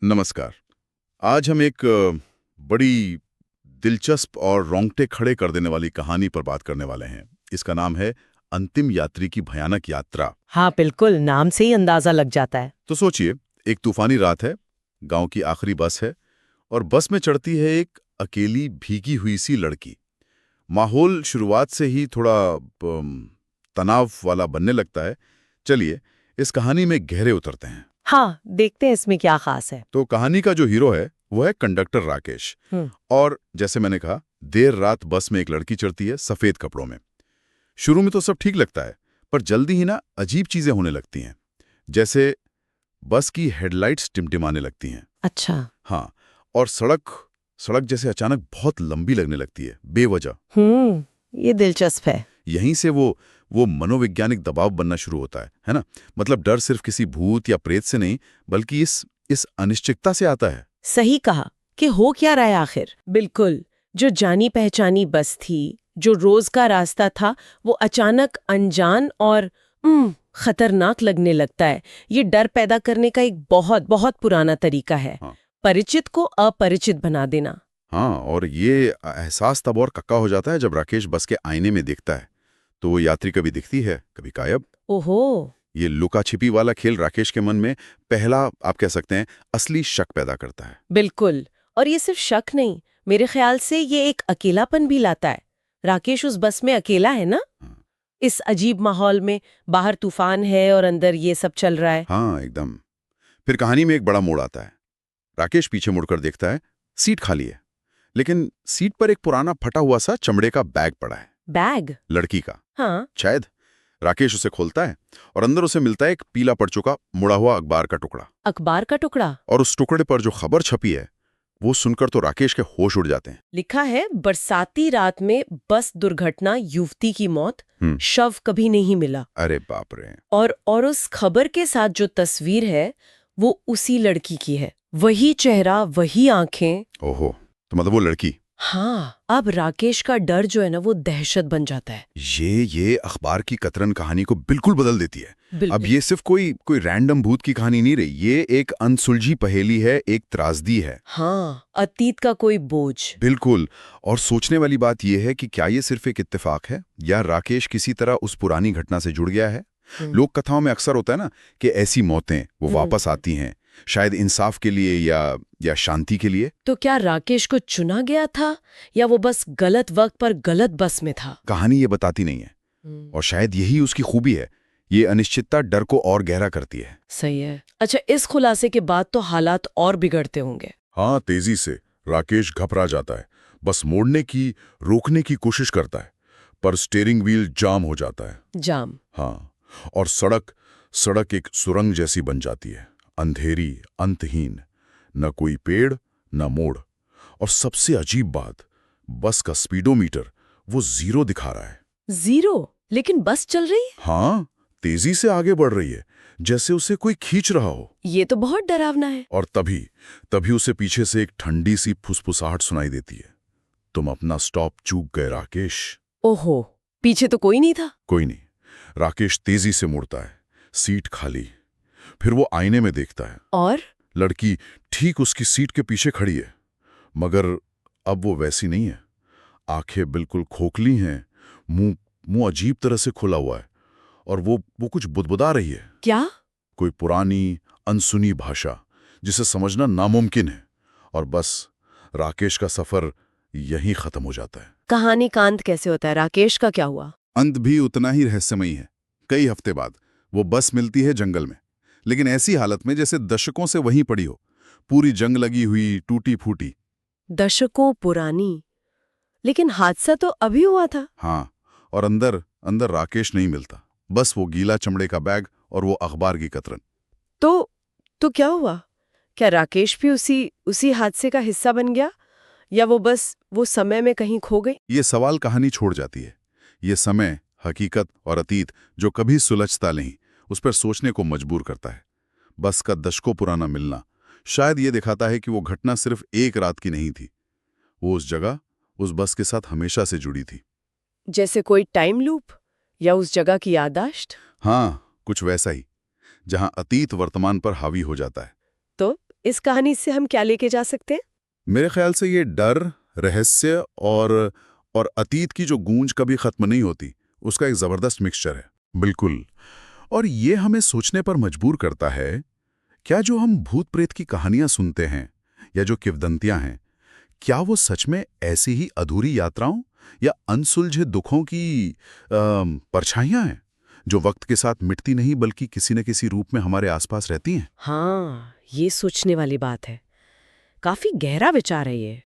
नमस्कार। आज हम एक बड़ी दिलचस्प और रोंगटे खड़े कर देने वाली कहानी पर बात करने वाले हैं। इसका नाम है अंतिम यात्री की भयानक यात्रा। हाँ बिल्कुल, नाम से ही अंदाजा लग जाता है। तो सोचिए, एक तूफानी रात है, गांव की आखिरी बस है और बस में चढ़ती है एक अकेली भीगी हुई सी लड़की। माहौल शुरुआत से ही थोड़ा तनाव वाला बनने लगता है। चलिए इस कहानी में गहरे उतरते हैं। हाँ, देखते हैं इसमें क्या खास है। तो कहानी का जो हीरो है वो है कंडक्टर राकेश। और जैसे मैंने कहा, देर रात बस में एक लड़की चढ़ती है सफेद कपड़ों में। शुरू में तो सब ठीक लगता है, पर जल्दी ही ना अजीब चीजें होने लगती हैं। जैसे बस की हेडलाइट्स टिमटिमाने लगती हैं। अच्छा। हाँ, और सड़क सड़क जैसे अचानक बहुत लंबी लगने लगती है बेवजह। ये दिलचस्प है। यहीं से वो मनोवैज्ञानिक दबाव बनना शुरू होता है ना। मतलब डर सिर्फ किसी भूत या प्रेत से नहीं, बल्कि इस अनिश्चितता से आता है। सही कहा कि हो क्या रहा है आखिर। बिल्कुल, जो जानी पहचानी बस थी, जो रोज का रास्ता था, वो अचानक अनजान और खतरनाक लगने लगता है। ये डर पैदा करने का एक बहुत बहुत पुराना तरीका है। हाँ। परिचित को अपरिचित बना देना। हाँ, और ये एहसास तब और कक्का हो जाता है जब राकेश बस के आईने में देखता है तो वो यात्री कभी दिखती है, कभी गायब। ओहो। ये लुका छिपी वाला खेल राकेश के मन में पहला, आप कह सकते हैं, असली शक पैदा करता है। बिल्कुल, और ये सिर्फ शक नहीं, मेरे ख्याल से ये एक अकेलापन भी लाता है। राकेश उस बस में अकेला है ना, हाँ। इस अजीब माहौल में। बाहर तूफान है और अंदर ये सब चल रहा है। हाँ, एकदम। फिर कहानी में एक बड़ा मोड़ आता है। राकेश पीछे मुड़कर देखता है, सीट खाली है, लेकिन सीट पर एक पुराना फटा हुआ सा चमड़े का बैग पड़ा है। बैग? लड़की का। हाँ। शायद। राकेश उसे खोलता है और अंदर उसे मिलता है एक पीला पड़ चुका मुड़ा हुआ अखबार का टुकड़ा। अखबार का टुकड़ा? और उस टुकड़े पर जो खबर छपी है, वो सुनकर तो राकेश के होश उड़ जाते हैं। लिखा है, बरसाती रात में बस दुर्घटना, युवती की मौत, शव कभी नहीं मिला। अरे बाप रे। और उस खबर के साथ जो तस्वीर है वो उसी लड़की की है। वही चेहरा, वही आंखें। ओहो, तो मतलब वो लड़की। हाँ, अब राकेश का डर जो है ना, वो दहशत बन जाता है। ये अखबार की कतरन कहानी को बिल्कुल बदल देती है। अब ये सिर्फ कोई रैंडम भूत की कहानी नहीं रही, ये एक अनसुलझी पहेली है, एक त्रासदी है। हाँ, अतीत का कोई बोझ। बिल्कुल। और सोचने वाली बात यह है कि क्या ये सिर्फ एक इत्तेफाक है या राकेश किसी तरह उस पुरानी घटना से जुड़ गया है। लोक कथाओं में अक्सर होता है ना कि ऐसी मौतें वो वापस आती हैं, शायद इंसाफ के लिए या शांति के लिए। तो क्या राकेश को चुना गया था या वो बस गलत वक्त पर गलत बस में था? कहानी ये बताती नहीं है, और शायद यही उसकी खूबी है। ये अनिश्चितता डर को और गहरा करती है। सही है। अच्छा, इस खुलासे के बाद तो हालात और बिगड़ते होंगे। हाँ, तेजी से राकेश घबरा जाता है, बस मोड़ने की, रोकने की कोशिश करता है, पर स्टीयरिंग व्हील जाम हो जाता है। जाम? हाँ, और सड़क एक सुरंग जैसी बन जाती है, अंधेरी, अंतहीन, न कोई पेड़ न मोड़। और सबसे अजीब बात, बस का स्पीडोमीटर वो 0 दिखा रहा है। 0? लेकिन बस चल रही है। हाँ, तेजी से आगे बढ़ रही है, जैसे उसे कोई खींच रहा हो। ये तो बहुत डरावना है। और तभी उसे पीछे से एक ठंडी सी फुसफुसाहट सुनाई देती है। तुम अपना स्टॉप चूक गए राकेश। ओहो, पीछे तो कोई नहीं था। कोई नहीं। राकेश तेजी से मुड़ता है, सीट खाली। फिर वो आईने में देखता है और लड़की ठीक उसकी सीट के पीछे खड़ी है, मगर अब वो वैसी नहीं है। आंखें बिल्कुल खोखली हैं, मुंह अजीब तरह से खुला हुआ है, और वो कुछ बुदबुदा रही है। क्या? कोई पुरानी अनसुनी भाषा जिसे समझना नामुमकिन है। और बस राकेश का सफर यहीं खत्म हो जाता है। कहानी का अंत कैसे होता है? राकेश का क्या हुआ? अंत भी उतना ही रहस्यमयी है। कई हफ्ते बाद वो बस मिलती है जंगल में, लेकिन ऐसी हालत में जैसे दशकों से वहीं पड़ी हो, पूरी जंग लगी हुई, टूटी फूटी। दशकों पुरानी? लेकिन हादसा तो अभी हुआ था। हाँ, और अंदर राकेश नहीं मिलता, बस वो गीला चमड़े का बैग और वो अखबार की कतरन। तो क्या हुआ? क्या राकेश भी उसी हादसे का हिस्सा बन गया, या वो समय में कहीं खो गई? ये सवाल कहानी छोड़ जाती है। ये समय, हकीकत और अतीत जो कभी सुलझता नहीं, उस पर सोचने को मजबूर करता है। बस का दशकों पुराना मिलना शायद ये दिखाता है कि वो घटना सिर्फ एक रात की नहीं थी। वो उस जगह, उस बस के साथ हमेशा से जुड़ी थी। जैसे कोई टाइम लूप, या उस जगह की याददाश्त? हाँ, कुछ वैसा ही, जहां अतीत वर्तमान पर हावी हो जाता है। तो इस कहानी से हम क्या लेके जा सकते हैं? मेरे ख्याल से ये डर, रहस्य और अतीत की जो गूंज कभी खत्म नहीं होती, उसका एक जबरदस्त मिक्सचर है। बिल्कुल। और ये हमें सोचने पर मजबूर करता है, क्या जो हम भूत प्रेत की कहानियां सुनते हैं या जो किंवदंतियां हैं, क्या वो सच में ऐसी ही अधूरी यात्राओं या अनसुलझे दुखों की परछाइयां हैं जो वक्त के साथ मिटती नहीं बल्कि किसी न किसी रूप में हमारे आसपास रहती हैं? हाँ, ये सोचने वाली बात है। काफी गहरा विचार है ये।